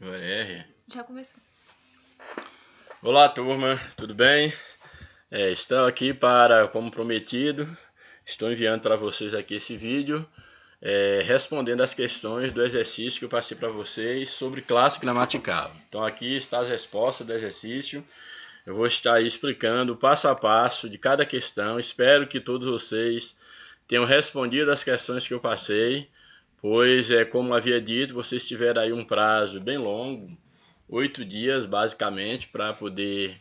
Agora R. Já começou. Olá, turma, tudo bem? Estou aqui para, como prometido, estou enviando para vocês aqui esse vídeo, respondendo as questões do exercício que eu passei para vocês sobre classe gramatical. Então aqui está as respostas do exercício. Eu vou estar aí explicando passo a passo de cada questão. Espero que todos vocês tenham respondido as questões que eu passei, pois, como havia dito, vocês tiveram aí um prazo bem longo, 8 dias basicamente, para poder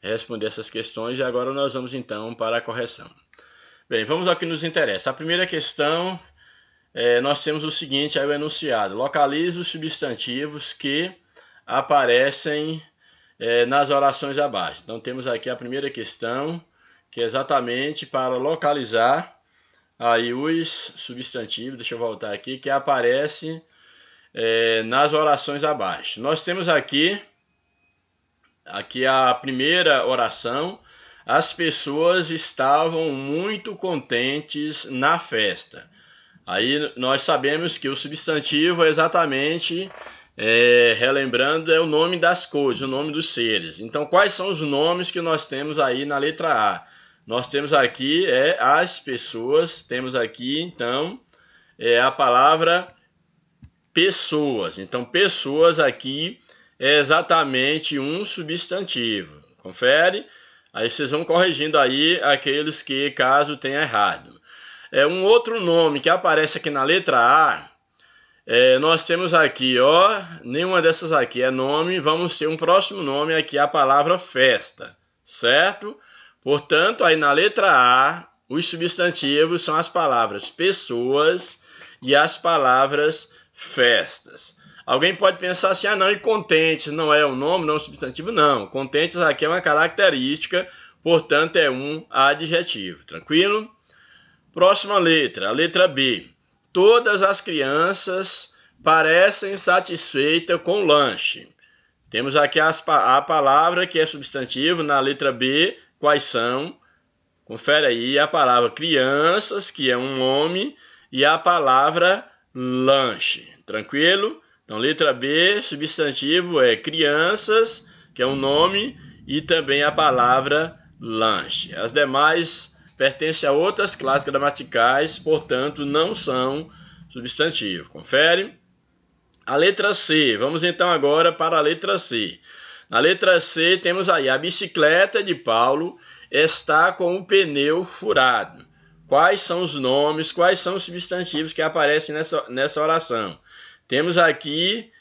responder essas questões, e agora nós vamos então para a correção. Bem, vamos ao que nos interessa. A primeira questão, nós temos o seguinte, aí o enunciado: localize os substantivos que aparecem nas orações abaixo. Então temos aqui a primeira questão, que é exatamente para localizar aí os substantivos, deixa eu voltar aqui, que aparece nas orações abaixo. Nós temos aqui a primeira oração: as pessoas estavam muito contentes na festa. Aí nós sabemos que o substantivo é exatamente, relembrando, é o nome das coisas, o nome dos seres. Então, quais são os nomes que nós temos aí na letra A? Nós temos aqui as pessoas, temos aqui então a palavra pessoas. Então, pessoas aqui é exatamente um substantivo. Confere? Aí vocês vão corrigindo aí aqueles que caso tenha errado. Um outro nome que aparece aqui na letra A, nós temos aqui, nenhuma dessas aqui é nome, vamos ter um próximo nome aqui, a palavra festa, certo? Portanto, aí na letra A, os substantivos são as palavras pessoas e as palavras festas. Alguém pode pensar assim, não, e contentes não é um nome, não é um substantivo? Não, contentes aqui é uma característica, portanto é um adjetivo, tranquilo? Próxima letra, a letra B. Todas as crianças parecem satisfeitas com o lanche. Temos aqui a palavra que é substantivo na letra B. Quais são? Confere aí a palavra crianças, que é um nome, e a palavra lanche. Tranquilo? Então, letra B, substantivo é crianças, que é um nome, e também a palavra lanche. As demais pertencem a outras classes gramaticais, portanto, não são substantivo. Confere? A letra C. Vamos então agora para a letra C. Na letra C temos aí a bicicleta de Paulo está com o pneu furado. Quais são os nomes, quais são os substantivos que aparecem nessa oração? Temos aqui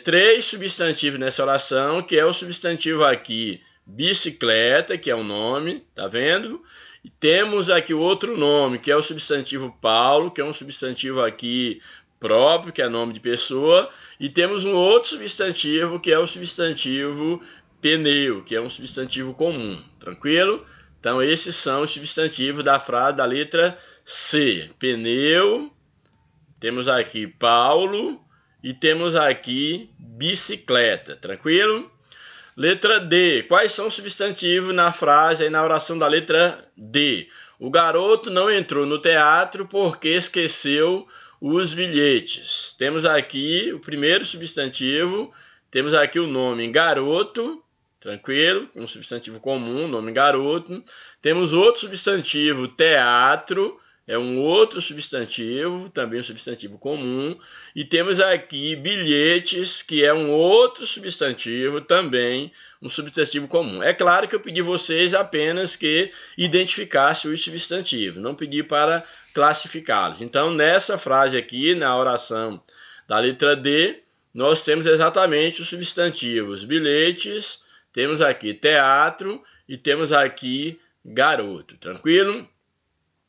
3 substantivos nessa oração, que é o substantivo aqui bicicleta, que é o nome, tá vendo? E temos aqui o outro nome, que é o substantivo Paulo, que é um substantivo aqui próprio, que é nome de pessoa, e temos um outro substantivo, que é o substantivo pneu, que é um substantivo comum, tranquilo? Então, esses são os substantivos da frase da letra C. Pneu, temos aqui Paulo e temos aqui bicicleta, tranquilo? Letra D. Quais são os substantivos na frase e na oração da letra D? O garoto não entrou no teatro porque esqueceu os bilhetes. Temos aqui o primeiro substantivo, temos aqui o nome garoto, tranquilo, um substantivo comum, nome garoto. Temos outro substantivo, teatro, é um outro substantivo, também um substantivo comum. E temos aqui bilhetes, que é um outro substantivo, também um substantivo comum. É claro que eu pedi vocês apenas que identificassem os substantivos, não pedi para classificá-los. Então, nessa frase aqui, na oração da letra D, nós temos exatamente os substantivos bilhetes, temos aqui teatro e temos aqui garoto, tranquilo?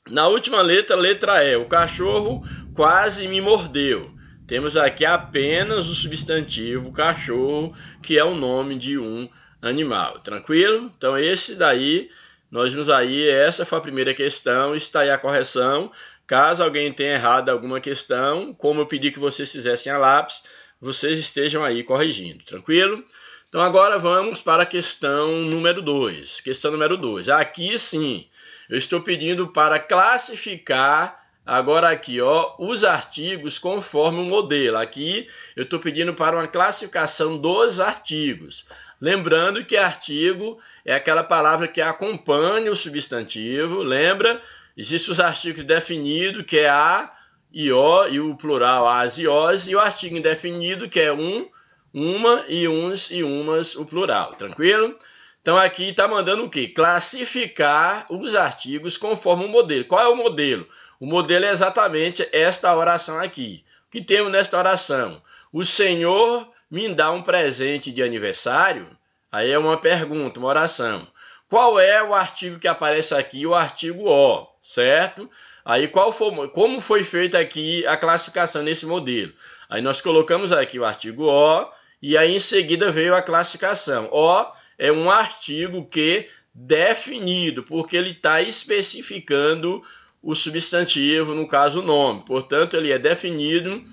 Na última letra, letra E, o cachorro quase me mordeu. Temos aqui apenas o substantivo cachorro, que é o nome de um animal, tranquilo? Então esse daí, nós vimos aí, essa foi a primeira questão, está aí a correção. Caso alguém tenha errado alguma questão, como eu pedi que vocês fizessem a lápis, vocês estejam aí corrigindo, tranquilo? Então agora vamos para a questão número 2. Questão número 2. Aqui sim, eu estou pedindo para classificar agora aqui, ó, os artigos conforme o modelo. Aqui eu estou pedindo para uma classificação dos artigos. Lembrando que artigo é aquela palavra que acompanha o substantivo. Lembra? Existem os artigos definidos, que é a e o, e o plural as e os, e o artigo indefinido, que é um, uma e uns e umas, o plural. Tranquilo? Então aqui está mandando o quê? Classificar os artigos conforme o modelo. Qual é o modelo? O modelo é exatamente esta oração aqui. O que temos nesta oração? O Senhor me dá um presente de aniversário? Aí é uma pergunta, uma oração. Qual é o artigo que aparece aqui? O artigo O, certo? Aí como foi feita aqui a classificação nesse modelo? Aí nós colocamos aqui o artigo O e aí em seguida veio a classificação. O é um artigo que definido, porque ele está especificando o substantivo, no caso o nome. Portanto, ele é definido,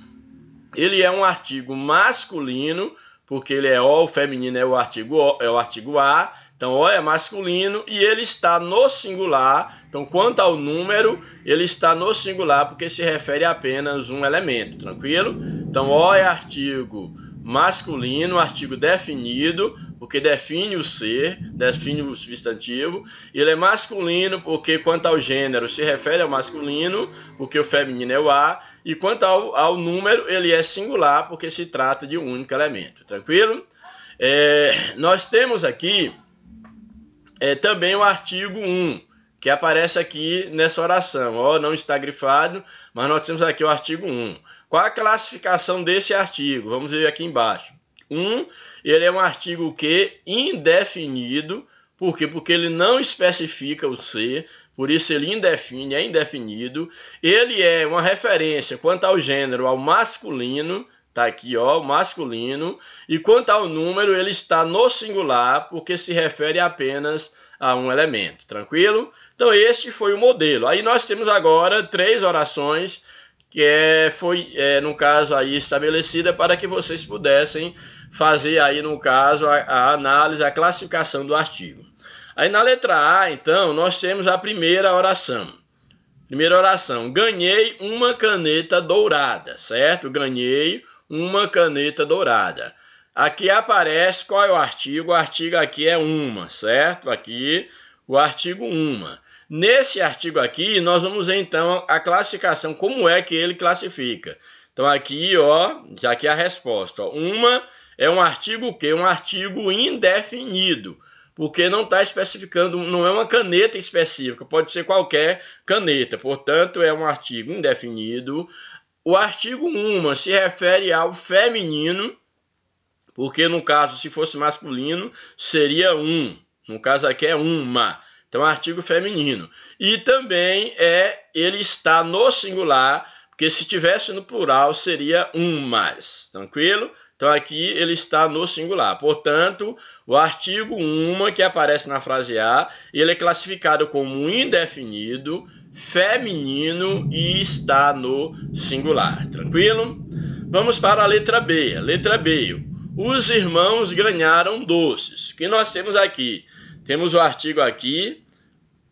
ele é um artigo masculino, porque ele é O, o feminino é o artigo O, é o artigo A. Então, O é masculino e ele está no singular. Então, quanto ao número, ele está no singular porque se refere a apenas um elemento, tranquilo? Então, O é artigo masculino, artigo definido, porque define o ser, define o substantivo. Ele é masculino porque quanto ao gênero se refere ao masculino, porque o feminino é o A. E quanto ao número, ele é singular porque se trata de um único elemento, tranquilo? Nós temos aqui também o artigo 1, que aparece aqui nessa oração. Ó, não está grifado, mas nós temos aqui o artigo 1. Qual a classificação desse artigo? Vamos ver aqui embaixo. 1, ele é um artigo que indefinido. Por quê? Porque ele não especifica o ser, por isso ele indefine, é indefinido. Ele é uma referência quanto ao gênero, ao masculino. Está aqui, ó, masculino. E quanto ao número, ele está no singular, porque se refere apenas a um elemento. Tranquilo? Então, este foi o modelo. Aí nós temos agora 3 orações que foi, no caso, aí estabelecida para que vocês pudessem fazer aí, no caso, a análise, a classificação do artigo. Aí na letra A, então, nós temos a primeira oração. Primeira oração, ganhei uma caneta dourada, certo? Ganhei uma caneta dourada. Aqui aparece qual é o artigo? O artigo aqui é uma, certo? Aqui o artigo uma. Nesse artigo aqui, nós vamos ver então a classificação, como é que ele classifica. Então aqui, ó, já aqui a resposta. Ó, uma é um artigo o quê? Um artigo indefinido, porque não está especificando, não é uma caneta específica, pode ser qualquer caneta, portanto é um artigo indefinido. O artigo uma se refere ao feminino, porque no caso, se fosse masculino, seria um. No caso aqui é uma. Então, artigo feminino. E também ele está no singular, porque se tivesse no plural, seria umas. Tranquilo? Então, aqui ele está no singular. Portanto, o artigo uma, que aparece na frase A, ele é classificado como indefinido, feminino e está no singular. Tranquilo? Vamos para a letra B. A letra B. Os irmãos ganharam doces. O que nós temos aqui? Temos o artigo aqui,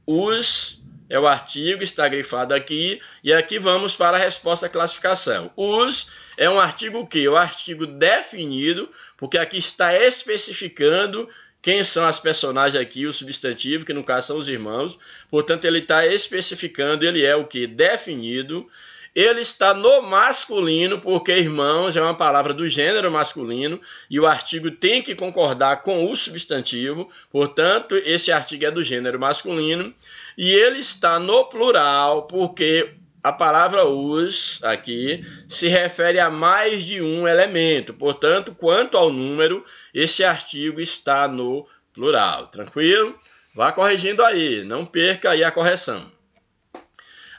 os é o artigo, está grifado aqui, e aqui vamos para a resposta à classificação. Os é um artigo o quê? O artigo definido, porque aqui está especificando quem são as personagens aqui, o substantivo, que no caso são os irmãos, portanto ele está especificando, ele é o quê? Definido. Ele está no masculino, porque irmãos é uma palavra do gênero masculino e o artigo tem que concordar com o substantivo, portanto, esse artigo é do gênero masculino. E ele está no plural, porque a palavra os aqui se refere a mais de um elemento, portanto, quanto ao número, esse artigo está no plural. Tranquilo? Vá corrigindo aí, não perca aí a correção.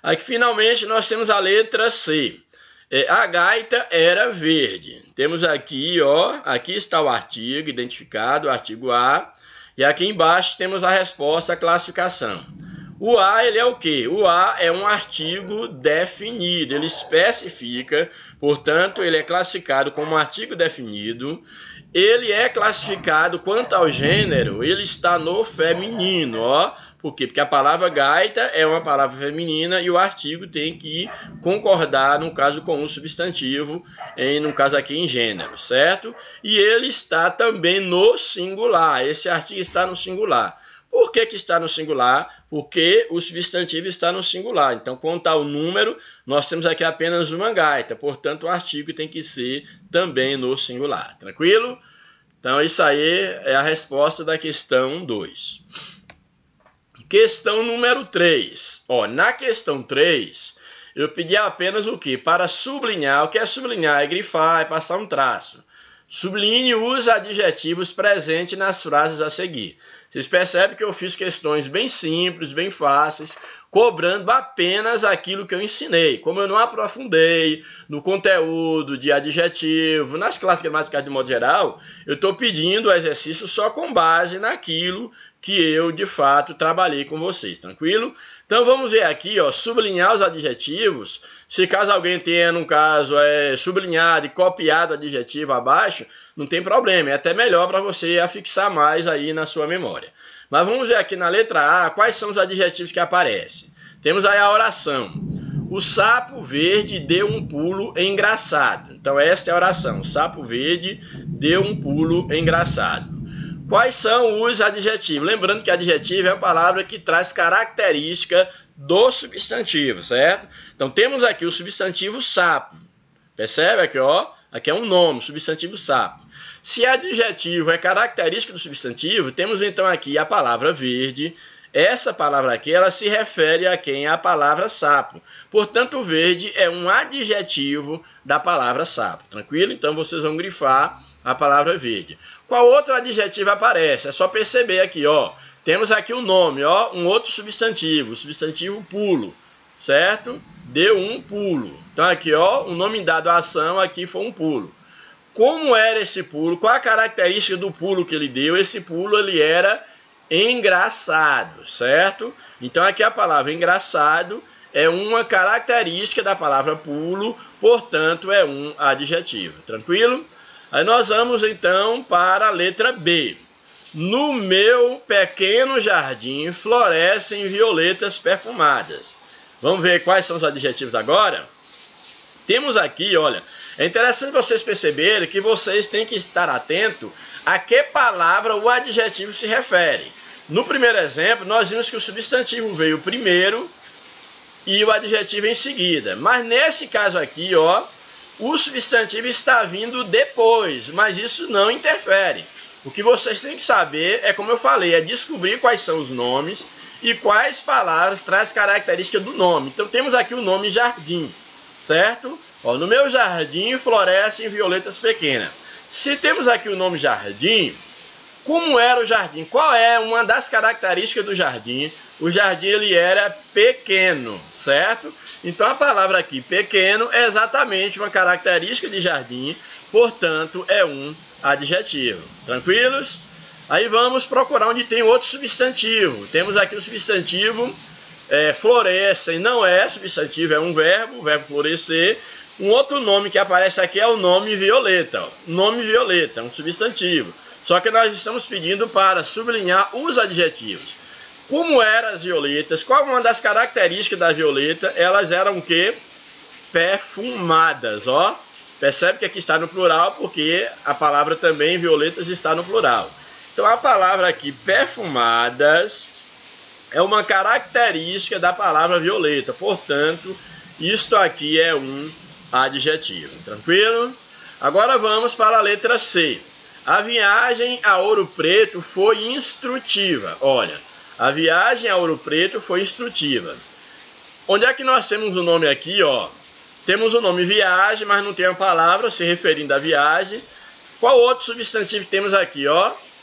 Aqui, finalmente, nós temos a letra C. A gaita era verde. Temos aqui, ó, aqui está o artigo identificado, o artigo A. E aqui embaixo temos a resposta, a classificação. O A, ele é o quê? O A é um artigo definido, ele especifica, portanto, ele é classificado como um artigo definido. Ele é classificado quanto ao gênero, ele está no feminino, ó. Por quê? Porque a palavra gaita é uma palavra feminina e o artigo tem que concordar, no caso, com o substantivo, no caso aqui em gênero, certo? E ele está também no singular, esse artigo está no singular. Por que está no singular? Porque o substantivo está no singular. Então, contar o número, nós temos aqui apenas uma gaita. Portanto, o artigo tem que ser também no singular. Tranquilo? Então, isso aí é a resposta da questão 2. Questão número 3. Na questão 3, eu pedi apenas o quê? Para sublinhar. O que é sublinhar? É grifar, é passar um traço. Sublinhe os adjetivos presentes nas frases a seguir. Vocês percebem que eu fiz questões bem simples, bem fáceis, cobrando apenas aquilo que eu ensinei. Como eu não aprofundei no conteúdo de adjetivo, nas classes gramaticais de modo geral, eu estou pedindo o exercício só com base naquilo que eu, de fato, trabalhei com vocês, tranquilo? Então, vamos ver aqui, sublinhar os adjetivos. Se caso alguém tenha, no caso, sublinhado e copiado o adjetivo abaixo, não tem problema, é até melhor para você afixar mais aí na sua memória. Mas vamos ver aqui na letra A, quais são os adjetivos que aparecem. Temos aí a oração. O sapo verde deu um pulo engraçado. Então, esta é a oração. O sapo verde deu um pulo engraçado. Quais são os adjetivos? Lembrando que adjetivo é uma palavra que traz característica do substantivo, certo? Então, temos aqui o substantivo sapo. Percebe aqui, Aqui é um nome, substantivo sapo. Se adjetivo é característica do substantivo, temos então aqui a palavra verde. Essa palavra aqui, ela se refere a quem? A palavra sapo. Portanto, o verde é um adjetivo da palavra sapo. Tranquilo? Então, vocês vão grifar a palavra verde. Qual outro adjetivo aparece? É só perceber aqui, Temos aqui o nome, um outro substantivo, o substantivo pulo, certo? Deu um pulo. Então, aqui, o nome dado à ação aqui foi um pulo. Como era esse pulo? Qual a característica do pulo que ele deu? Esse pulo, ele era engraçado, certo? Então, aqui a palavra engraçado é uma característica da palavra pulo, portanto, é um adjetivo. Tranquilo? Aí nós vamos, então, para a letra B. No meu pequeno jardim florescem violetas perfumadas. Vamos ver quais são os adjetivos agora? Temos aqui, olha, é interessante vocês perceberem que vocês têm que estar atentos a que palavra o adjetivo se refere. No primeiro exemplo, nós vimos que o substantivo veio primeiro e o adjetivo em seguida. Mas nesse caso aqui, o substantivo está vindo depois, mas isso não interfere. O que vocês têm que saber é, como eu falei, é descobrir quais são os nomes e quais palavras traz característica do nome. Então temos aqui o nome jardim, certo? No meu jardim florescem violetas pequenas. Se temos aqui o nome jardim, como era o jardim? Qual é uma das características do jardim? O jardim ele era pequeno, certo? Então a palavra aqui, pequeno, é exatamente uma característica de jardim, portanto é um adjetivo. Tranquilos? Aí vamos procurar onde tem outro substantivo. Temos aqui o substantivo florescem, não é substantivo, é um verbo, o verbo florescer. Um outro nome que aparece aqui é o nome violeta. Nome violeta, um substantivo. Só que nós estamos pedindo para sublinhar os adjetivos. Como eram as violetas? Qual uma das características da violeta? Elas eram o quê? Perfumadas, Percebe que aqui está no plural, porque a palavra também violetas está no plural. Então, a palavra aqui, perfumadas, é uma característica da palavra violeta. Portanto, isto aqui é um adjetivo. Tranquilo? Agora vamos para a letra C. A viagem a Ouro Preto foi instrutiva. Olha, a viagem a Ouro Preto foi instrutiva. Onde é que nós temos o nome aqui, Temos o nome viagem, mas não tem a palavra se referindo à viagem. Qual outro substantivo temos aqui,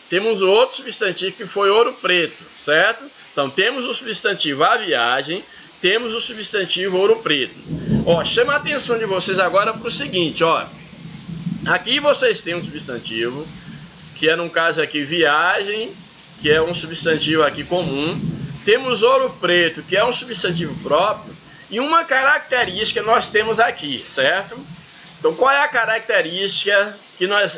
Temos outro substantivo que foi Ouro Preto, certo? Então, temos o substantivo a viagem, temos o substantivo Ouro Preto. Chama a atenção de vocês agora para o seguinte, Aqui vocês têm um substantivo, que é no caso aqui viagem, que é um substantivo aqui comum. Temos Ouro Preto, que é um substantivo próprio. E uma característica nós temos aqui, certo? Então, qual é a característica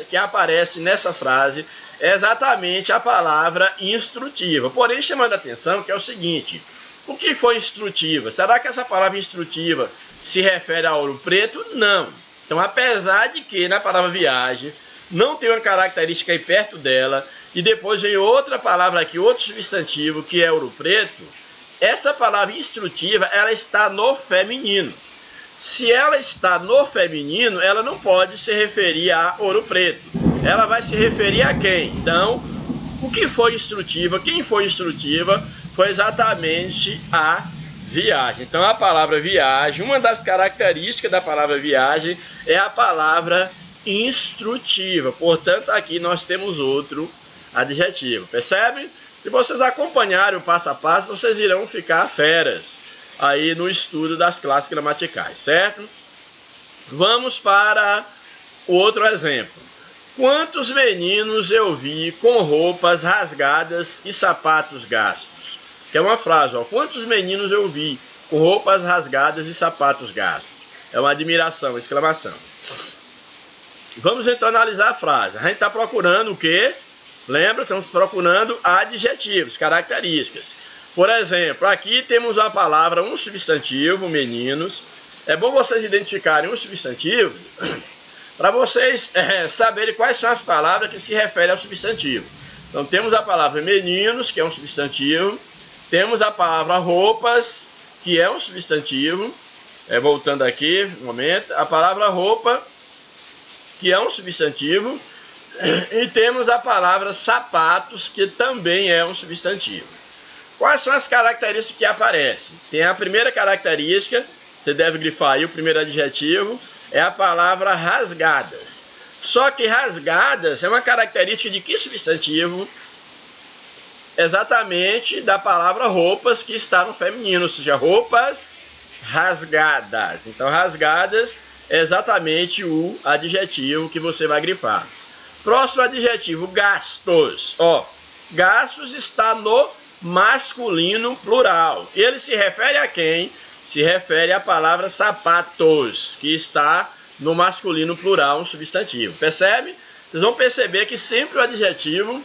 que aparece nessa frase é exatamente a palavra instrutiva. Porém, chamando a atenção que é o seguinte: o que foi instrutiva? Será que essa palavra instrutiva se refere a Ouro Preto? Não. Então, apesar de que na palavra viagem não tem uma característica aí perto dela, e depois vem outra palavra aqui, outro substantivo, que é Ouro Preto, essa palavra instrutiva, ela está no feminino. Se ela está no feminino, ela não pode se referir a Ouro Preto. Ela vai se referir a quem? Então, o que foi instrutiva? Quem foi instrutiva foi exatamente a viagem. Então, a palavra viagem, uma das características da palavra viagem é a palavra instrutiva. Portanto, aqui nós temos outro adjetivo. Percebe? Se vocês acompanharem o passo a passo, vocês irão ficar feras aí no estudo das classes gramaticais, certo? Vamos para o outro exemplo. Quantos meninos eu vi com roupas rasgadas e sapatos gastos? Que é uma frase, ó. Quantos meninos eu vi com roupas rasgadas e sapatos gastos? É uma admiração, uma exclamação. Vamos então analisar a frase. A gente está procurando o quê? Lembra? Estamos procurando adjetivos, características. Por exemplo, aqui temos a palavra, um substantivo, meninos. É bom vocês identificarem um substantivo para vocês saberem quais são as palavras que se referem ao substantivo. Então, temos a palavra meninos, que é um substantivo. Temos a palavra roupas, que é um substantivo. Voltando aqui, um momento. A palavra roupa, que é um substantivo. E temos a palavra sapatos, que também é um substantivo. Quais são as características que aparecem? Tem a primeira característica, você deve grifar aí o primeiro adjetivo, é a palavra rasgadas. Só que rasgadas é uma característica de que substantivo? Exatamente da palavra roupas, que está no feminino, ou seja, roupas rasgadas. Então, rasgadas é exatamente o adjetivo que você vai grifar. Próximo adjetivo, gastos. Ó, gastos está no masculino plural. Ele se refere a quem? Se refere à palavra sapatos, que está no masculino plural, um substantivo. Percebe? Vocês vão perceber que sempre o adjetivo,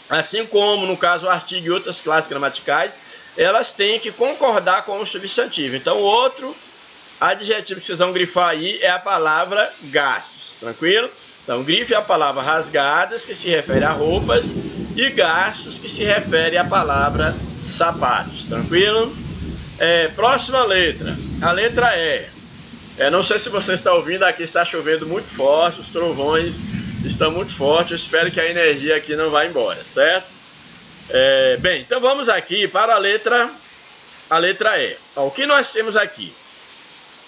assim como no caso o artigo e outras classes gramaticais, elas têm que concordar com o substantivo. Então, o outro adjetivo que vocês vão grifar aí é a palavra gastos. Tranquilo? Então, grife a palavra rasgadas, que se refere a roupas, e gastos, que se refere à palavra sapatos. Tranquilo? Próxima letra. A letra E. Não sei se você está ouvindo, aqui está chovendo muito forte, os trovões estão muito fortes. Eu espero que a energia aqui não vá embora, certo? Bem, então vamos aqui para a letra E. Ó, o que nós temos aqui?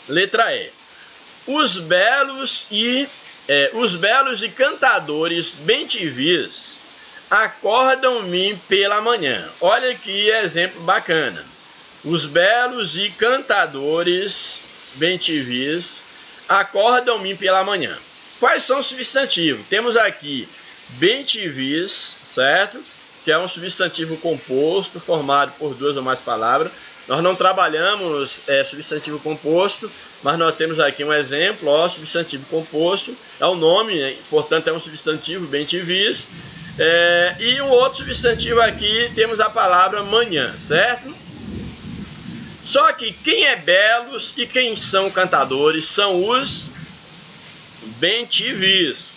Letra E. Os belos e cantadores bem-te-vis acordam-me pela manhã. Olha que exemplo bacana. Os belos e cantadores bem-te-vis acordam-me pela manhã. Quais são os substantivos? Temos aqui bem-te-vis, certo? Que é um substantivo composto formado por duas ou mais palavras. Nós não trabalhamos substantivo composto, mas nós temos aqui um exemplo, ó, substantivo composto, é o nome, portanto é um substantivo, bem-te-vis. E um outro substantivo aqui, temos a palavra manhã, certo? Só que quem é belos e quem são cantadores são os bem-te-vis.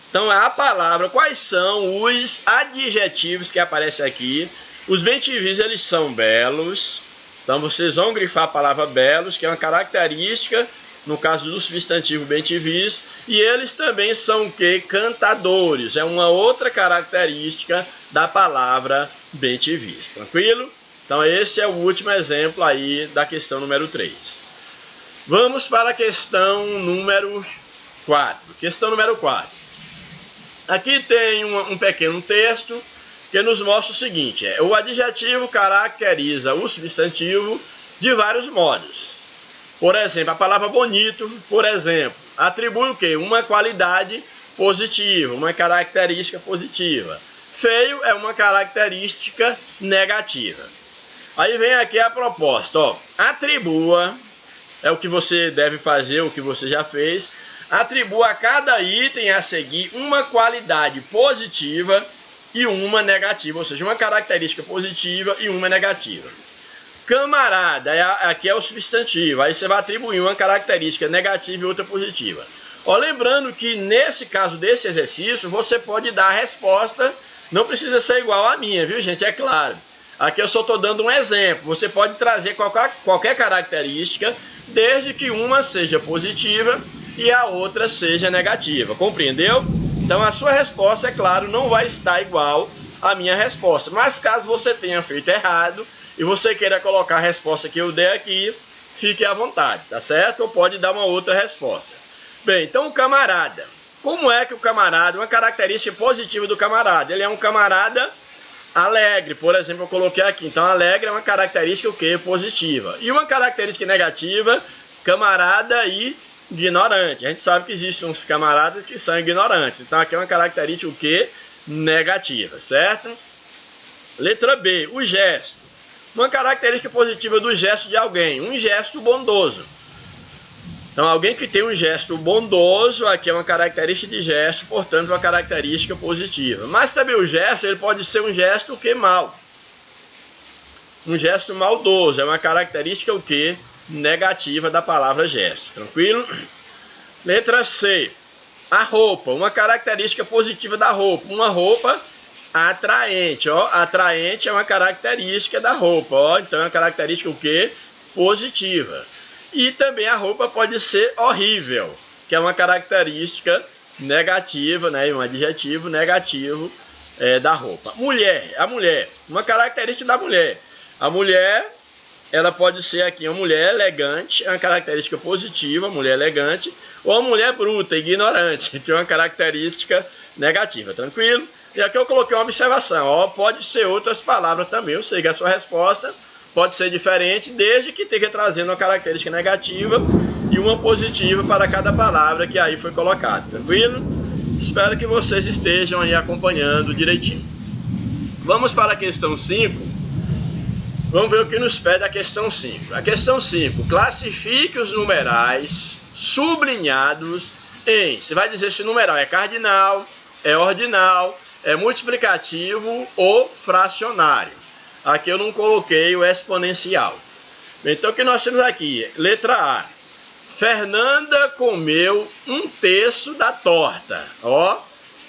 Então a palavra, quais são os adjetivos que aparecem aqui? Os bem-te-vis, eles são belos. Então vocês vão grifar a palavra belos, que é uma característica, no caso do substantivo bem-te-vis, e eles também são o quê? Cantadores. É uma outra característica da palavra bem-te-vis. Tranquilo? Então esse é o último exemplo aí da questão número 3. Vamos para a questão número 4. Questão número 4. Aqui tem um pequeno texto que nos mostra o seguinte: o adjetivo caracteriza o substantivo de vários modos. Por exemplo, a palavra bonito, por exemplo, atribui o quê? Uma qualidade positiva, uma característica positiva. Feio é uma característica negativa. Aí vem aqui a proposta, ó. Atribua, é o que você deve fazer, o que você já fez. Atribua a cada item a seguir uma qualidade positiva e uma negativa, ou seja, uma característica positiva e uma negativa. Camarada, aqui é o substantivo, aí você vai atribuir uma característica negativa e outra positiva. Ó, lembrando que nesse caso desse exercício, você pode dar a resposta, não precisa ser igual à minha, viu gente? É claro. Aqui eu só estou dando um exemplo. Você pode trazer qualquer característica, desde que uma seja positiva e a outra seja negativa. Compreendeu? Então a sua resposta, é claro, não vai estar igual à minha resposta. Mas caso você tenha feito errado e você queira colocar a resposta que eu dei aqui, fique à vontade, tá certo? Ou pode dar uma outra resposta. Bem, então o camarada. Como é que o camarada, uma característica positiva do camarada? Ele é um camarada alegre, por exemplo, eu coloquei aqui. Então, alegre é uma característica o quê? Positiva. E uma característica negativa, camarada e ignorante. A gente sabe que existem uns camaradas que são ignorantes. Então, aqui é uma característica o quê? Negativa, certo? Letra B, o gesto. Uma característica positiva do gesto de alguém, um gesto bondoso. Então, alguém que tem um gesto bondoso, aqui é uma característica de gesto, portanto, uma característica positiva. Mas também o gesto, ele pode ser um gesto o que? Mal. Um gesto maldoso, é uma característica o que? Negativa da palavra gesto. Tranquilo? Letra C. A roupa, uma característica positiva da roupa. Uma roupa atraente, ó. Atraente é uma característica da roupa, ó. Então, é uma característica o que? Positiva. E também a roupa pode ser horrível, que é uma característica negativa, né? Um adjetivo negativo da roupa. Mulher, a mulher, uma característica da mulher. A mulher, ela pode ser aqui uma mulher elegante, é uma característica positiva, mulher elegante, ou uma mulher bruta, ignorante, que é uma característica negativa, tranquilo? E aqui eu coloquei uma observação, ó, pode ser outras palavras também, eu sei que a sua resposta pode ser diferente, desde que tenha trazendo uma característica negativa e uma positiva para cada palavra que aí foi colocada, tranquilo? Espero que vocês estejam aí acompanhando direitinho. Vamos para a questão 5. Vamos ver o que nos pede a questão 5. A questão 5, classifique os numerais sublinhados em... Você vai dizer se o numeral é cardinal, é ordinal, é multiplicativo ou fracionário. Aqui eu não coloquei o exponencial. Então, o que nós temos aqui? Letra A. Fernanda comeu 1/3 da torta. Ó,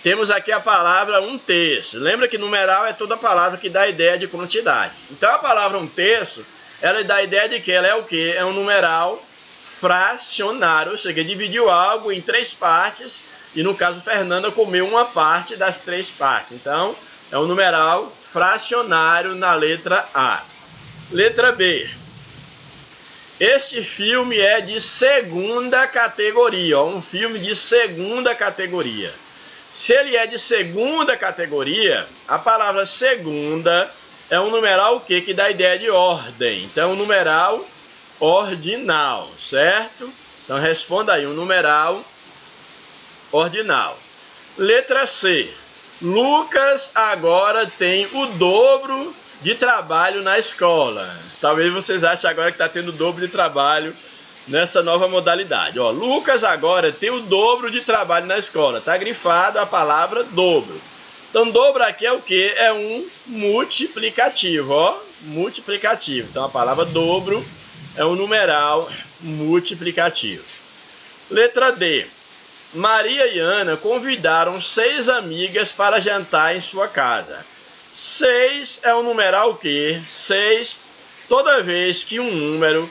temos aqui a palavra 1/3. Lembra que numeral é toda palavra que dá a ideia de quantidade. Então, a palavra 1/3, ela dá a ideia de que ela é o quê? É um numeral fracionário, ou seja, dividiu algo em 3 partes. E, no caso, Fernanda comeu uma parte das 3 partes. Então, é um numeral fracionário na letra A. Letra B. Este filme é de segunda categoria. Ó, um filme de segunda categoria. Se ele é de segunda categoria, a palavra segunda é um numeral o quê? Que dá a ideia de ordem. Então, um numeral ordinal, certo? Então, responda aí, um numeral ordinal. Letra C. Lucas agora tem o dobro de trabalho na escola. Talvez vocês achem agora que está tendo o dobro de trabalho nessa nova modalidade. Ó, Lucas agora tem o dobro de trabalho na escola. Está grifado a palavra dobro. Então, dobro aqui é o quê? É um multiplicativo. Ó, multiplicativo. Então, a palavra dobro é um numeral multiplicativo. Letra D. Maria e Ana convidaram 6 amigas para jantar em sua casa. 6 é um numeral o quê? 6, toda vez que um número,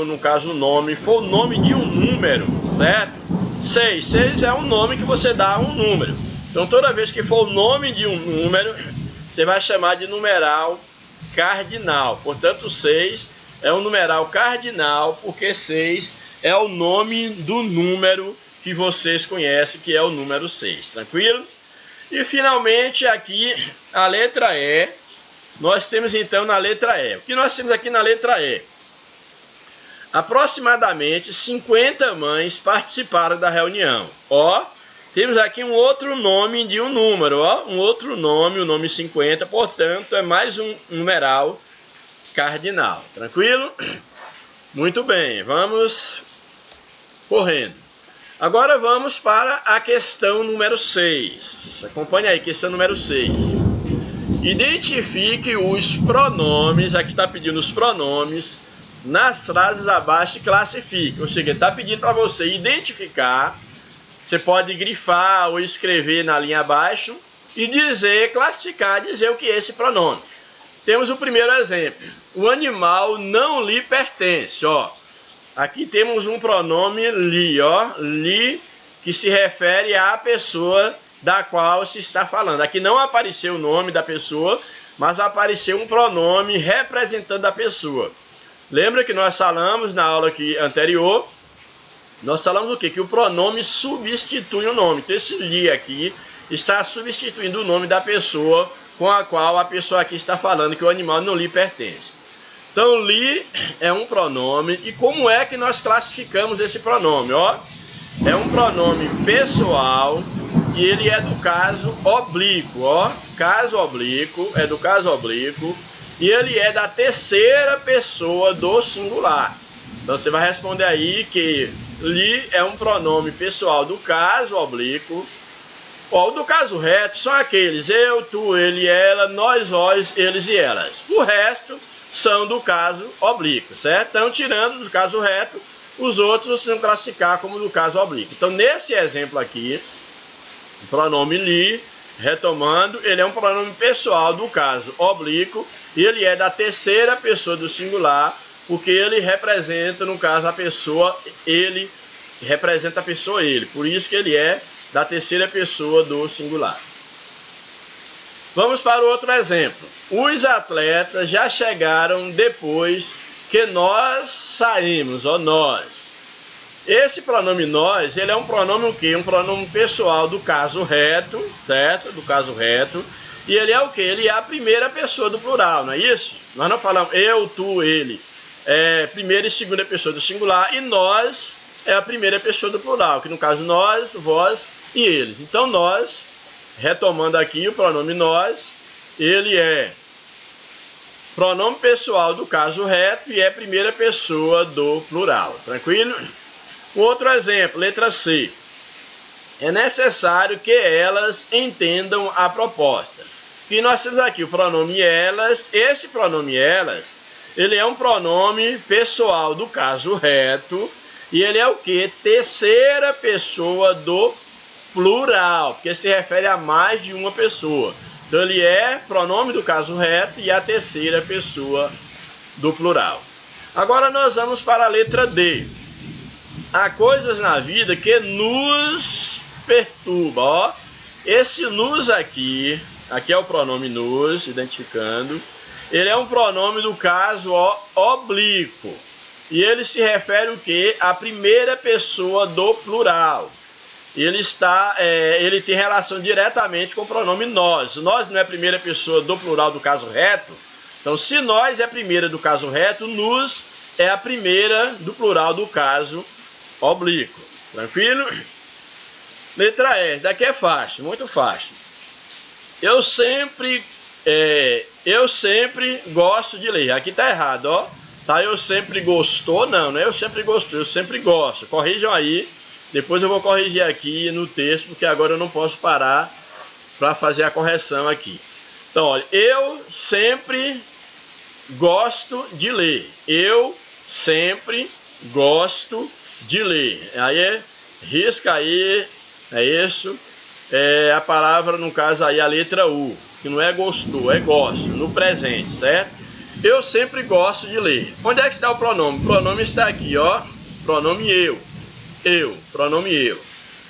no caso o nome, for o nome de um número, certo? 6 é um nome que você dá a um número. Então, toda vez que for o nome de um número, você vai chamar de numeral cardinal. Portanto, 6 é um numeral cardinal, porque 6 é o nome do número que vocês conhecem, que é o número 6. Tranquilo? E, finalmente, aqui, a letra E. Nós temos, então, na letra E. O que nós temos aqui na letra E? Aproximadamente 50 mães participaram da reunião. Ó, temos aqui um outro nome de um número, ó. Um outro nome, o nome 50, portanto, é mais um numeral cardinal. Tranquilo? Muito bem, vamos correndo. Agora vamos para a questão número 6. Acompanhe aí, questão número 6. Identifique os pronomes, aqui está pedindo os pronomes, nas frases abaixo e classifique. Ou seja, está pedindo para você identificar, você pode grifar ou escrever na linha abaixo e dizer, classificar, dizer o que é esse pronome. Temos o primeiro exemplo. O animal não lhe pertence, ó. Aqui temos um pronome lhe, ó. Lhe, que se refere à pessoa da qual se está falando. Aqui não apareceu o nome da pessoa, mas apareceu um pronome representando a pessoa. Lembra que nós falamos na aula anterior, nós falamos o quê? Que o pronome substitui o nome. Então esse lhe aqui está substituindo o nome da pessoa com a qual a pessoa aqui está falando que o animal não lhe pertence. Então lhe é um pronome. E como é que nós classificamos esse pronome? Ó, é um pronome pessoal e ele é do caso oblíquo, ó. Caso oblíquo, é do caso oblíquo. E ele é da terceira pessoa do singular. Então você vai responder aí que lhe é um pronome pessoal do caso oblíquo. Ó, o do caso reto são aqueles eu, tu, ele, ela, nós, vós, eles e elas. O resto são do caso oblíquo, certo? Então, tirando do caso reto, os outros vocês vão classificar como do caso oblíquo. Então, nesse exemplo aqui, o pronome lhe, retomando, ele é um pronome pessoal do caso oblíquo e ele é da terceira pessoa do singular, porque ele representa, no caso, a pessoa ele, representa a pessoa ele. Por isso que ele é da terceira pessoa do singular. Vamos para o outro exemplo. Os atletas já chegaram depois que nós saímos, ó, nós. Esse pronome nós, ele é um pronome o quê? Um pronome pessoal do caso reto, certo? Do caso reto. E ele é o quê? Ele é a primeira pessoa do plural, não é isso? Nós não falamos eu, tu, ele. É primeira e segunda pessoa do singular e nós é a primeira pessoa do plural, que no caso nós, vós e eles. Então nós, retomando aqui o pronome nós, ele é pronome pessoal do caso reto e é primeira pessoa do plural. Tranquilo? Outro exemplo, letra C. É necessário que elas entendam a proposta. E nós temos aqui o pronome elas. Esse pronome elas, ele é um pronome pessoal do caso reto. E ele é o quê? Terceira pessoa do plural, porque se refere a mais de uma pessoa. Então ele é pronome do caso reto e a terceira pessoa do plural. Agora nós vamos para a letra D. Há coisas na vida que nos perturbam. Ó, esse nos aqui é o pronome nos, identificando. Ele é um pronome do caso oblíquo. E ele se refere o quê? À primeira pessoa do plural. Ele tem relação diretamente com o pronome nós. Nós não é a primeira pessoa do plural do caso reto. Então, se nós é a primeira do caso reto, nos é a primeira do plural do caso oblíquo. Tranquilo? Letra E. Daqui é fácil, muito fácil. Eu sempre gosto de ler. Aqui tá errado, ó. Tá, eu sempre gostou, não é eu sempre gostou, eu sempre gosto. Corrijam aí, depois eu vou corrigir aqui no texto, porque agora eu não posso parar para fazer a correção aqui. Então, olha, eu sempre gosto de ler. Eu sempre gosto de ler. Aí, risca aí, é isso. É a palavra, no caso aí, a letra U, que não é gostou, é gosto, no presente, certo? Eu sempre gosto de ler. Onde é que está o pronome? O pronome está aqui, ó. Pronome eu. Eu. Pronome eu.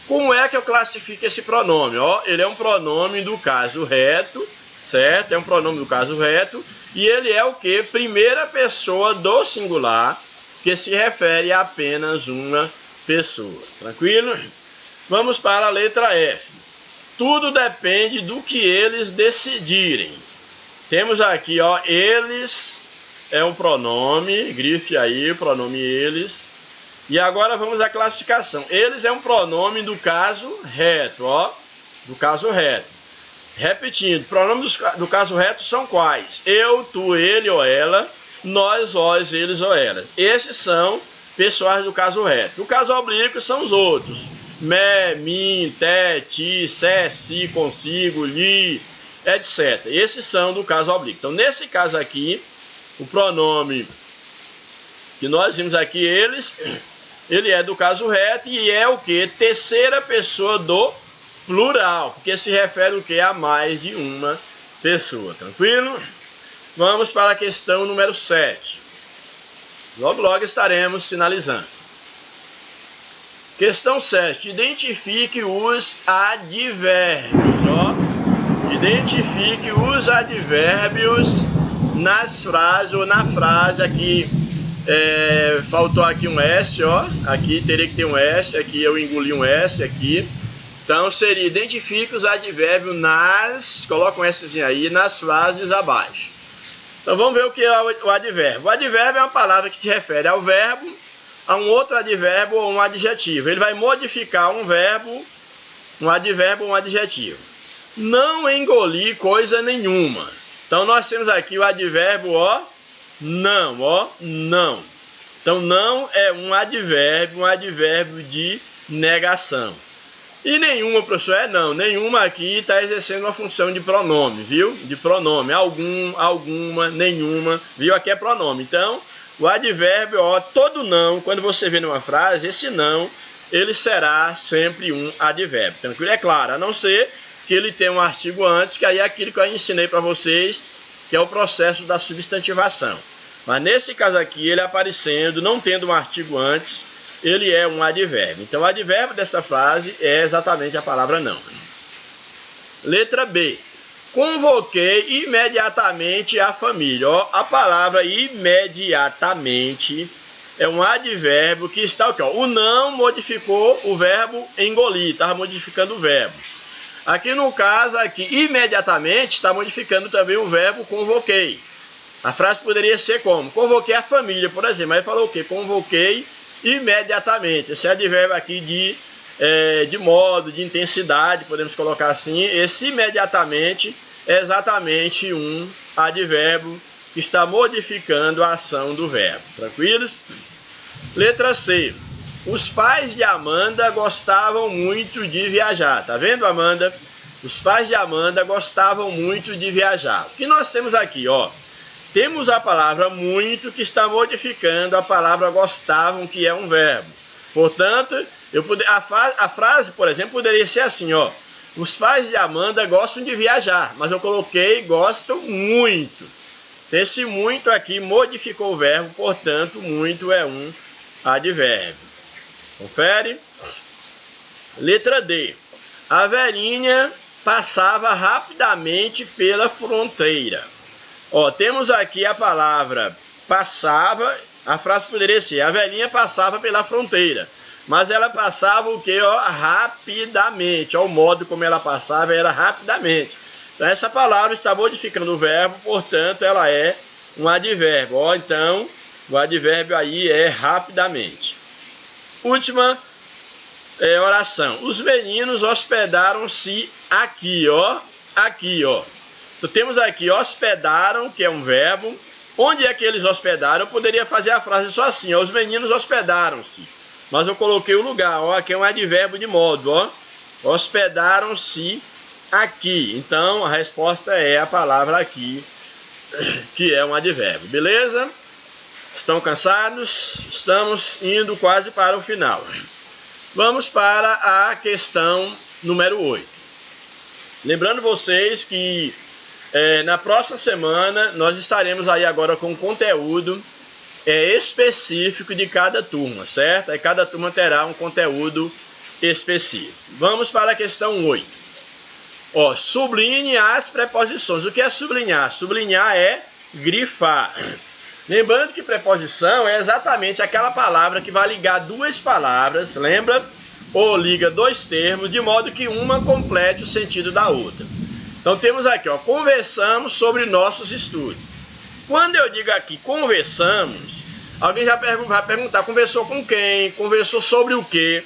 Como é que eu classifico esse pronome? Ó, ele é um pronome do caso reto, certo? É um pronome do caso reto. E ele é o quê? Primeira pessoa do singular, que se refere a apenas uma pessoa. Tranquilo? Vamos para a letra F. Tudo depende do que eles decidirem. Temos aqui, ó, eles é um pronome, grife aí o pronome eles. E agora vamos à classificação. Eles é um pronome do caso reto, ó, do caso reto. Repetindo, pronomes do caso reto são quais? Eu, tu, ele ou ela, nós, vós, eles ou elas. Esses são pessoais do caso reto. Do caso oblíquo são os outros. me, mim, te, ti, se, si, consigo, lhe, etc. Esses são do caso oblíquo. Então, nesse caso aqui, o pronome que nós vimos aqui, ele é do caso reto e é o que? Terceira pessoa do plural, porque se refere o que? A mais de uma pessoa. Tranquilo? Vamos para a questão número 7. Logo, logo estaremos finalizando. Questão 7. Identifique os advérbios. Ó. Identifique os advérbios nas frases ou na frase aqui. Faltou aqui um S, ó. Aqui teria que ter um S, aqui eu engoli um S aqui. Então seria identifique os advérbios nas, coloca um Szinho aí, nas frases abaixo. Então vamos ver o que é o advérbio. O advérbio é uma palavra que se refere ao verbo, a um outro advérbio ou um adjetivo. Ele vai modificar um verbo, um advérbio ou um adjetivo. Não engolir coisa nenhuma. Então nós temos aqui o advérbio não, não. Então não é um advérbio de negação. E nenhuma, professor, não. Nenhuma aqui está exercendo uma função de pronome, viu? De pronome. Algum, alguma, nenhuma, viu? Aqui é pronome. Então, o advérbio, todo não, quando você vê numa frase, esse não, ele será sempre um advérbio. Tranquilo? É claro, a não ser que ele tenha um artigo antes, que aí é aquilo que eu ensinei para vocês, que é o processo da substantivação. Mas nesse caso aqui, ele aparecendo, não tendo um artigo antes, ele é um advérbio. Então, o advérbio dessa frase é exatamente a palavra não. Letra B. Convoquei imediatamente a família. A palavra imediatamente é um advérbio que está aqui. O não modificou o verbo engolir, estava modificando o verbo. Aqui no caso, imediatamente está modificando também o verbo convoquei. A frase poderia ser como? Convoquei a família, por exemplo. Aí falou o quê? Convoquei imediatamente. Esse advérbio aqui de modo, de intensidade, podemos colocar assim. Esse imediatamente é exatamente um advérbio que está modificando a ação do verbo. Tranquilos? Letra C. Os pais de Amanda gostavam muito de viajar. Tá vendo, Amanda? Os pais de Amanda gostavam muito de viajar. O que nós temos aqui, Temos a palavra muito que está modificando a palavra gostavam, que é um verbo. Portanto, a frase, por exemplo, poderia ser assim, Os pais de Amanda gostam de viajar, mas eu coloquei gostam muito. Esse muito aqui modificou o verbo, portanto, muito é um advérbio. Confere. Letra D. A velhinha passava rapidamente pela fronteira. Temos aqui a palavra passava, a frase poderia ser, a velhinha passava pela fronteira, mas ela passava o que? Rapidamente, o modo como ela passava era rapidamente. Então essa palavra está modificando o verbo, portanto ela é um advérbio. Então o advérbio aí é rapidamente. Última oração. Os meninos hospedaram-se aqui, aqui, Então, temos aqui hospedaram, que é um verbo. Onde é que eles hospedaram? Eu poderia fazer a frase só assim, os meninos hospedaram-se. Mas eu coloquei o lugar, aqui é um advérbio de modo, Hospedaram-se aqui. Então, a resposta é a palavra aqui, que é um advérbio. Beleza? Estão cansados? Estamos indo quase para o final. Vamos para a questão número 8. Lembrando vocês que na próxima semana nós estaremos aí agora com conteúdo específico de cada turma, certo? Aí cada turma terá um conteúdo específico. Vamos para a questão 8. Sublinhe as preposições. O que é sublinhar? Sublinhar é grifar. Lembrando que preposição é exatamente aquela palavra que vai ligar duas palavras, lembra? Ou liga dois termos, de modo que uma complete o sentido da outra. Então temos aqui, conversamos sobre nossos estudos. Quando eu digo aqui conversamos, alguém já vai perguntar, conversou com quem? Conversou sobre o quê?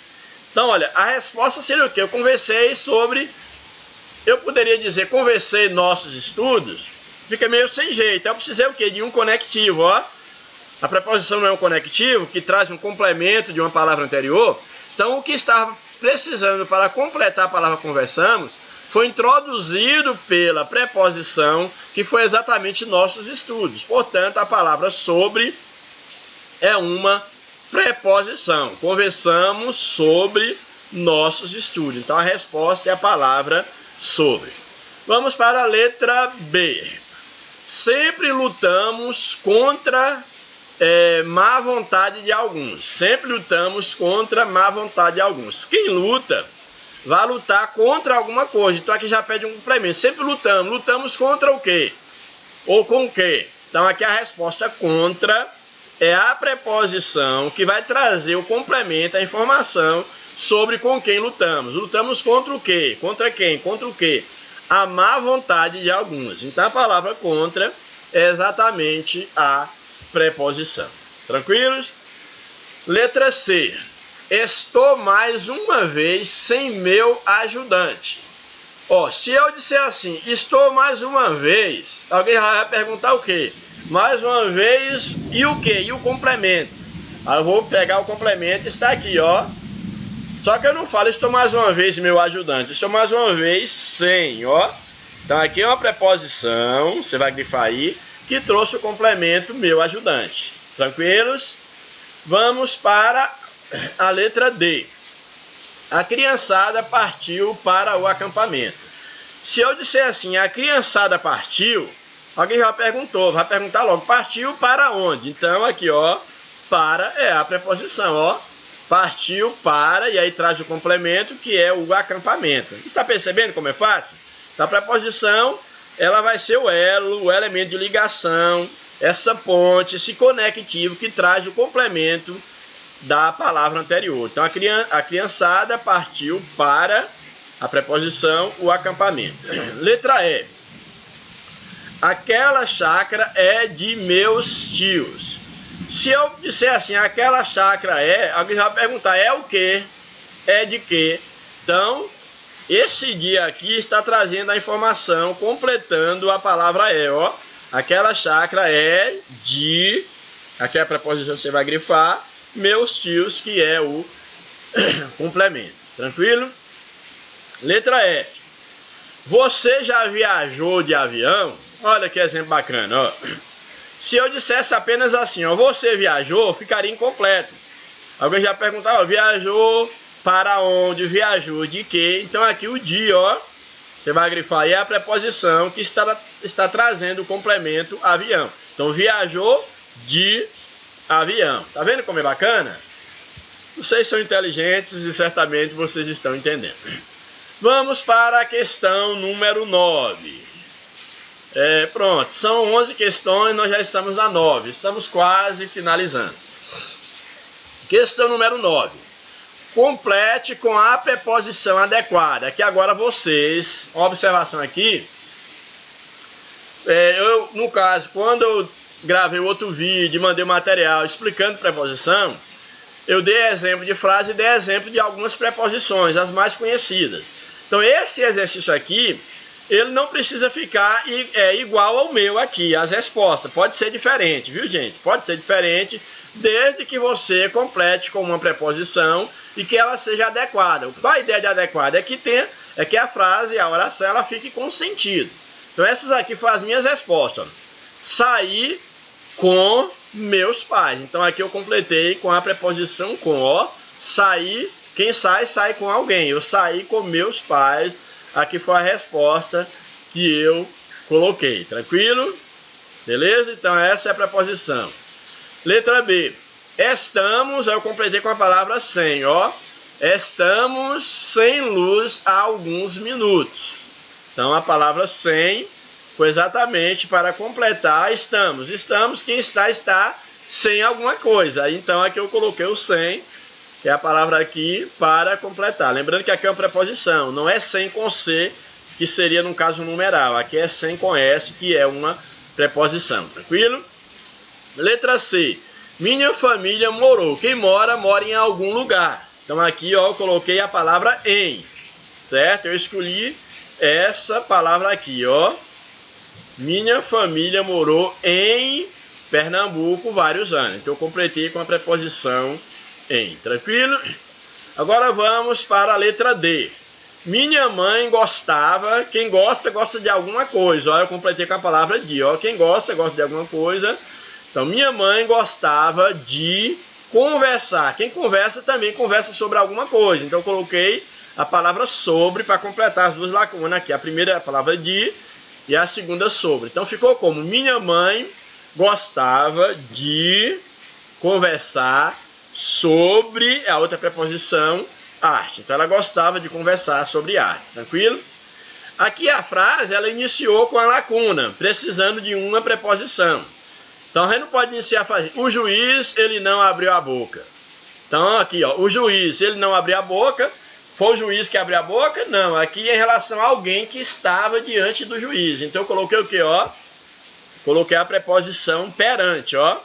Então, olha, a resposta seria o quê? Eu conversei sobre, eu poderia dizer conversei nossos estudos, fica meio sem jeito. Eu precisei o quê? De um conectivo, A preposição não é um conectivo, que traz um complemento de uma palavra anterior. Então, o que está precisando, para completar a palavra conversamos, foi introduzido pela preposição, que foi exatamente nossos estudos. Portanto, a palavra sobre é uma preposição. Conversamos sobre nossos estudos. Então, a resposta é a palavra sobre. Vamos para a letra B. Sempre lutamos contra má vontade de alguns. Sempre lutamos contra má vontade de alguns. Quem luta vai lutar contra alguma coisa. Então aqui já pede um complemento. Sempre lutamos. Lutamos contra o quê? Ou com o quê? Então aqui a resposta contra é a preposição que vai trazer o complemento, a informação sobre com quem lutamos. Lutamos contra o quê? Contra quem? Contra o quê? A má vontade de alguns. Então a palavra contra é exatamente a preposição. Tranquilos? Letra C. Estou mais uma vez sem meu ajudante. Ó, se eu disser assim, estou mais uma vez, alguém vai perguntar o quê? Mais uma vez, e o quê? E o complemento? Aí eu vou pegar o complemento, está aqui, ó. Só que eu não falo, estou mais uma vez meu ajudante. Estou mais uma vez sem, ó. Então aqui é uma preposição, você vai grifar aí, que trouxe o complemento meu ajudante. Tranquilos? Vamos para a letra D. A criançada partiu para o acampamento. Se eu disser assim, a criançada partiu, alguém já perguntou, vai perguntar logo, partiu para onde? Então aqui, ó, para é a preposição, ó. Partiu para, e aí traz o complemento, que é o acampamento. Está percebendo como é fácil? Então a preposição, ela vai ser o elo, o elemento de ligação, essa ponte, esse conectivo que traz o complemento da palavra anterior. Então a criançada partiu para a preposição, o acampamento. Letra E. Aquela chácara é de meus tios. Se eu disser assim, aquela chácara é, alguém vai perguntar, é o quê? É de quê? Então, esse dia aqui está trazendo a informação, completando a palavra é, ó. Aquela chácara é de, aqui é a preposição que você vai grifar, meus tios, que é o complemento. Tranquilo? Letra F. Você já viajou de avião? Olha que exemplo bacana, ó. Se eu dissesse apenas assim, ó, você viajou, ficaria incompleto. Alguém já perguntar, ó, viajou para onde, viajou de quê? Então aqui o de, ó, você vai grifar aí a preposição que está trazendo o complemento avião. Então viajou de avião. Tá vendo como é bacana? Vocês são inteligentes e certamente vocês estão entendendo. Vamos para a questão número 9. Pronto, são 11 questões, nós já estamos na 9, estamos quase finalizando. Questão número 9. Complete com a preposição adequada. Aqui agora vocês, uma observação aqui, no caso, quando eu gravei outro vídeo e mandei o material explicando preposição, eu dei exemplo de frase e dei exemplo de algumas preposições, as mais conhecidas. Então esse exercício aqui, ele não precisa ficar igual ao meu aqui, as respostas. Pode ser diferente, viu, gente? Pode ser diferente, desde que você complete com uma preposição e que ela seja adequada. Qual a ideia de adequada? É que a frase, a oração, ela fique com sentido. Então essas aqui foram as minhas respostas. Saí com meus pais. Então aqui eu completei com a preposição com, ó. Saí, quem sai, sai com alguém. Eu saí com meus pais. Aqui foi a resposta que eu coloquei, tranquilo? Beleza? Então essa é a preposição. Letra B. Estamos, eu completei com a palavra sem, ó. Estamos sem luz há alguns minutos. Então a palavra sem foi exatamente para completar estamos. Estamos, quem está sem alguma coisa. Então aqui eu coloquei o sem, que é a palavra aqui, para completar. Lembrando que aqui é uma preposição, não é sem com C, que seria no caso numeral. Aqui é sem com S, que é uma preposição. Tranquilo? Letra C. Minha família morou. Quem mora, mora em algum lugar. Então aqui, ó, eu coloquei a palavra em. Certo? Eu escolhi essa palavra aqui, ó. Minha família morou em Pernambuco vários anos. Então eu completei com a preposição em. Tranquilo? Agora vamos para a letra D. Minha mãe gostava, quem gosta, gosta de alguma coisa. Ó, eu completei com a palavra de, ó, quem gosta, gosta de alguma coisa. Então, minha mãe gostava de conversar. Quem conversa também conversa sobre alguma coisa. Então, eu coloquei a palavra sobre para completar as duas lacunas aqui. A primeira é a palavra de e a segunda sobre. Então, ficou como? Minha mãe gostava de conversar sobre a outra preposição, arte. Então, ela gostava de conversar sobre arte, tranquilo? Aqui a frase, ela iniciou com a lacuna, precisando de uma preposição. Então, a gente não pode iniciar a frase, o juiz, ele não abriu a boca. Então, aqui, ó, o juiz, ele não abriu a boca, foi o juiz que abriu a boca? Não, aqui é em relação a alguém que estava diante do juiz. Então, eu coloquei o quê, ó? Coloquei a preposição perante, ó.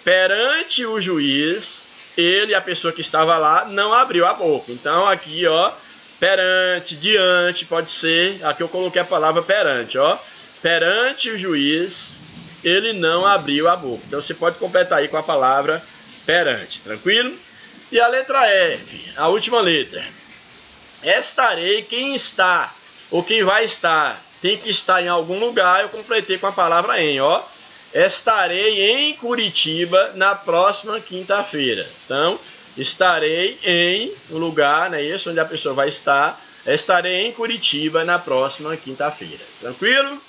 Perante o juiz, ele, a pessoa que estava lá, não abriu a boca. Então, aqui, ó, perante, diante, pode ser. Aqui eu coloquei a palavra perante, ó. Perante o juiz, ele não abriu a boca. Então, você pode completar aí com a palavra perante, tranquilo? E a letra F, a última letra. Estarei, quem está ou quem vai estar, tem que estar em algum lugar, eu completei com a palavra em, ó. Estarei em Curitiba na próxima quinta-feira. Então, estarei em um lugar, né, isso, onde a pessoa vai estar. Estarei em Curitiba na próxima quinta-feira. Tranquilo?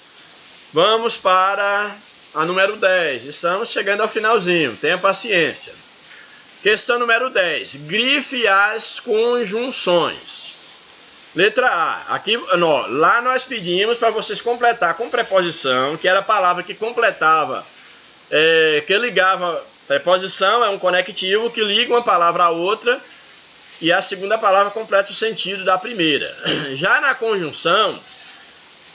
Vamos para a número 10. Estamos chegando ao finalzinho. Tenha paciência. Questão número 10. Grife as conjunções. Letra A. Aqui, ó, lá nós pedimos para vocês completar com preposição, que era a palavra que completava, que ligava. Preposição é um conectivo que liga uma palavra à outra e a segunda palavra completa o sentido da primeira. Já na conjunção,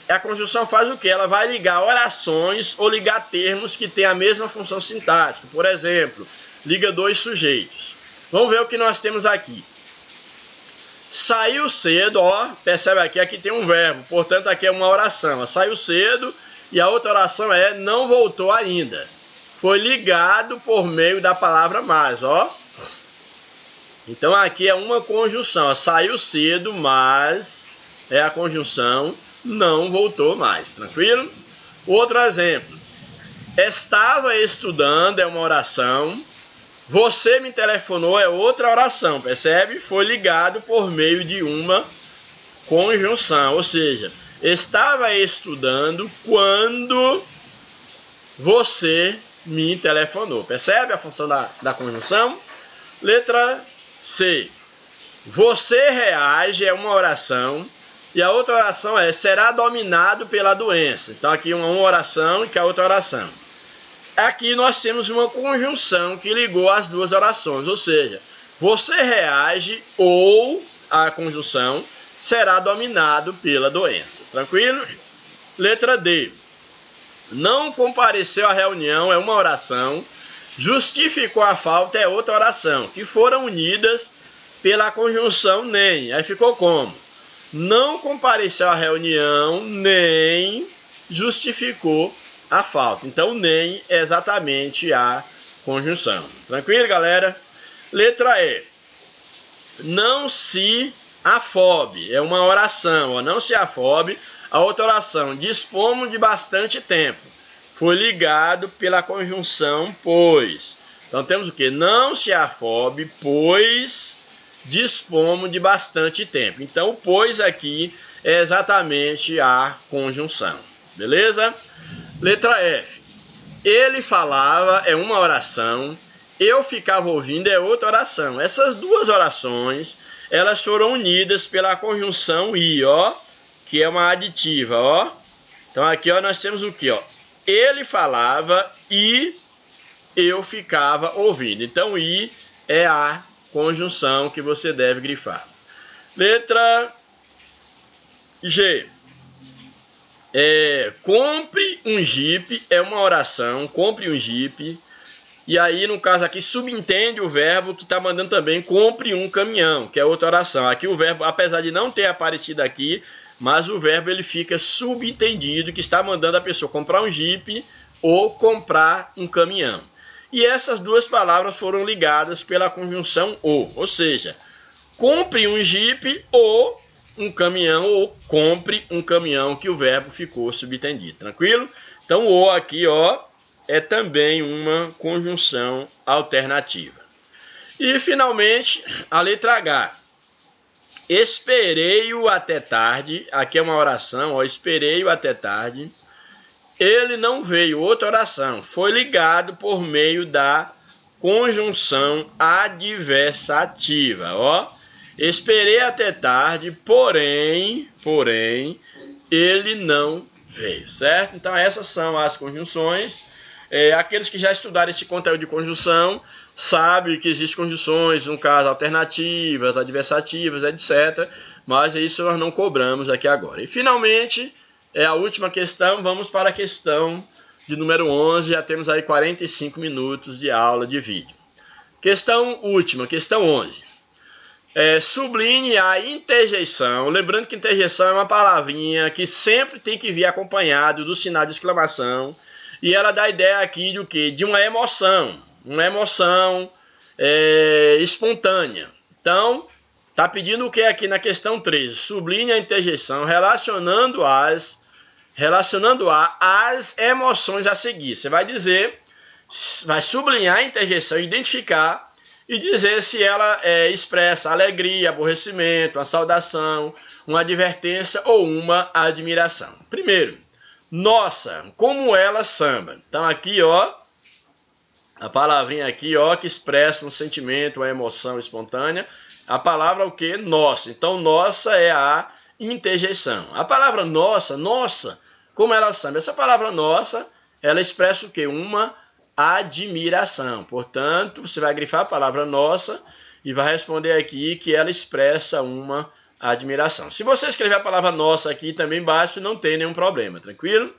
a conjunção faz o quê? Ela vai ligar orações ou ligar termos que têm a mesma função sintática. Por exemplo, liga dois sujeitos. Vamos ver o que nós temos aqui. Saiu cedo, ó, percebe aqui tem um verbo, portanto aqui é uma oração. Ó, saiu cedo e a outra oração é não voltou ainda. Foi ligado por meio da palavra mais, ó. Então aqui é uma conjunção, ó, saiu cedo, mas é a conjunção não voltou mais, tranquilo? Outro exemplo. Estava estudando é uma oração. Você me telefonou é outra oração, percebe? Foi ligado por meio de uma conjunção, ou seja, estava estudando quando você me telefonou. Percebe a função da conjunção? Letra C. Você reage é uma oração e a outra oração é será dominado pela doença. Então aqui uma oração e que a outra oração. Aqui nós temos uma conjunção que ligou as duas orações, ou seja, você reage ou a conjunção será dominado pela doença. Tranquilo? Letra D. Não compareceu à reunião é uma oração, justificou a falta é outra oração, que foram unidas pela conjunção nem. Aí ficou como? Não compareceu à reunião, nem justificou a falta. Então, nem é exatamente a conjunção. Tranquilo, galera? Letra E. Não se afobe. É uma oração. Ó. Não se afobe. A outra oração. Dispomos de bastante tempo. Foi ligado pela conjunção pois. Então, temos o quê? Não se afobe, pois dispomos de bastante tempo. Então, o pois aqui é exatamente a conjunção. Beleza? Letra F. Ele falava é uma oração, eu ficava ouvindo é outra oração. Essas duas orações, elas foram unidas pela conjunção I, ó, que é uma aditiva, ó. Então aqui, ó, nós temos o que, ó? Ele falava e eu ficava ouvindo. Então I é a conjunção que você deve grifar. Letra G. Compre um Jeep é uma oração, compre um Jeep. E aí, no caso aqui, subentende o verbo que está mandando também compre um caminhão, que é outra oração. Aqui o verbo, apesar de não ter aparecido aqui, mas o verbo ele fica subentendido que está mandando a pessoa comprar um Jeep ou comprar um caminhão. E essas duas palavras foram ligadas pela conjunção ou seja, compre um Jeep ou um caminhão, ou compre um caminhão, que o verbo ficou subtendido, tranquilo? Então o aqui, ó, é também uma conjunção alternativa. E finalmente a letra H. Esperei-o até tarde, aqui é uma oração, ó, esperei-o até tarde, ele não veio, outra oração, foi ligado por meio da conjunção adversativa, ó, esperei até tarde, porém, ele não veio, certo? Então essas são as conjunções. Aqueles que já estudaram esse conteúdo de conjunção sabem que existem conjunções, no caso alternativas, adversativas, etc. Mas isso nós não cobramos aqui agora. E finalmente, a última questão, vamos para a questão de número 11, já temos aí 45 minutos de aula de vídeo. Questão última, questão 11. Sublinhe a interjeição. Lembrando que interjeição é uma palavrinha que sempre tem que vir acompanhado do sinal de exclamação. E ela dá a ideia aqui do quê? De uma emoção espontânea. Então, está pedindo o que aqui na questão 13? Sublinhe a interjeição relacionando as emoções a seguir. Você vai dizer, vai sublinhar a interjeição, identificar e dizer se ela expressa alegria, aborrecimento, uma saudação, uma advertência ou uma admiração. Primeiro, nossa, como ela samba. Então aqui, ó, a palavrinha aqui, ó, que expressa um sentimento, uma emoção espontânea. A palavra o quê? Nossa. Então nossa é a interjeição. A palavra nossa, como ela samba. Essa palavra nossa, ela expressa o quê? Uma admiração. Portanto, você vai grifar a palavra nossa e vai responder aqui que ela expressa uma admiração. Se você escrever a palavra nossa aqui também basta, não tem nenhum problema, tranquilo?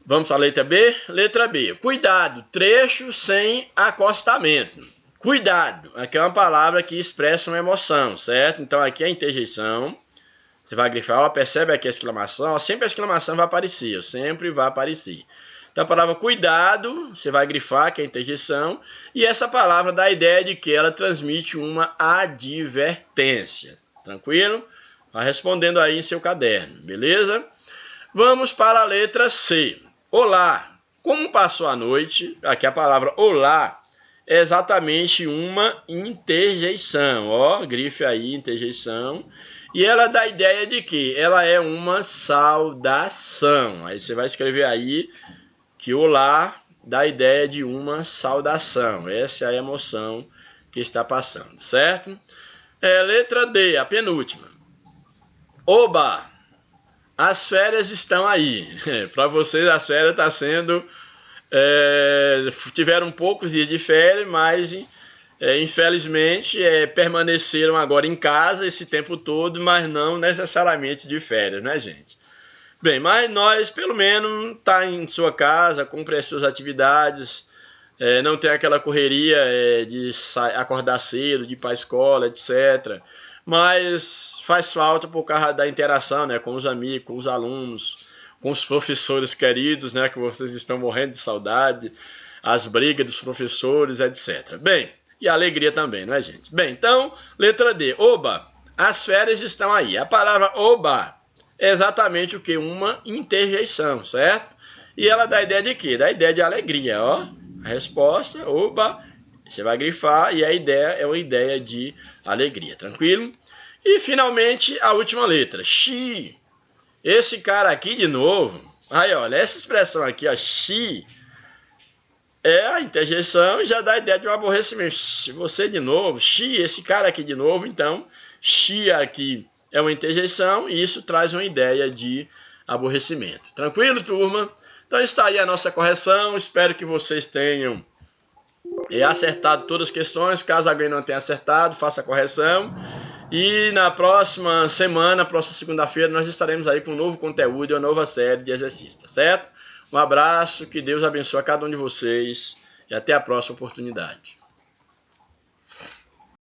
Vamos para a letra B? Letra B. Cuidado, trecho sem acostamento. Cuidado, aqui é uma palavra que expressa uma emoção, certo? Então aqui é a interjeição. Você vai grifar, ó, percebe aqui a exclamação? Ó, sempre a exclamação vai aparecer, ó, sempre vai aparecer. Então a palavra cuidado, você vai grifar, que é a interjeição, e essa palavra dá a ideia de que ela transmite uma advertência. Tranquilo? Vai respondendo aí em seu caderno, beleza? Vamos para a letra C. Olá. Como passou a noite? Aqui a palavra olá é exatamente uma interjeição. Ó, grife aí, interjeição. E ela dá a ideia de que ela é uma saudação. Aí você vai escrever aí que olá dá a ideia de uma saudação. Essa é a emoção que está passando, certo? Letra D, a penúltima. Oba! As férias estão aí. Para vocês as férias estão sendo... tiveram poucos dias de férias, mas infelizmente permaneceram agora em casa esse tempo todo, mas não necessariamente de férias, né, gente? Bem, mas nós, pelo menos, tá em sua casa, cumpre as suas atividades, não tem aquela correria de acordar cedo, de ir para a escola, etc. Mas faz falta por causa da interação, né, com os amigos, com os alunos, com os professores queridos, né, que vocês estão morrendo de saudade, as brigas dos professores, etc. Bem, e a alegria também, não é, gente? Bem, então, letra D. Oba, as férias estão aí. A palavra oba é exatamente o que? Uma interjeição, certo? E ela dá a ideia de quê? Dá a ideia de alegria, ó. A resposta, oba, você vai grifar e a ideia é uma ideia de alegria, tranquilo? E finalmente a última letra, xi. Esse cara aqui de novo, aí olha, essa expressão aqui, ó, xi, é a interjeição e já dá a ideia de um aborrecimento. Você de novo, xi, esse cara aqui de novo, então, xi aqui é uma interjeição e isso traz uma ideia de aborrecimento. Tranquilo, turma? Então está aí a nossa correção, espero que vocês tenham acertado todas as questões. Caso alguém não tenha acertado, faça a correção. E na próxima semana, próxima segunda-feira, nós estaremos aí com um novo conteúdo e uma nova série de exercícios, tá certo? Um abraço, que Deus abençoe a cada um de vocês e até a próxima oportunidade.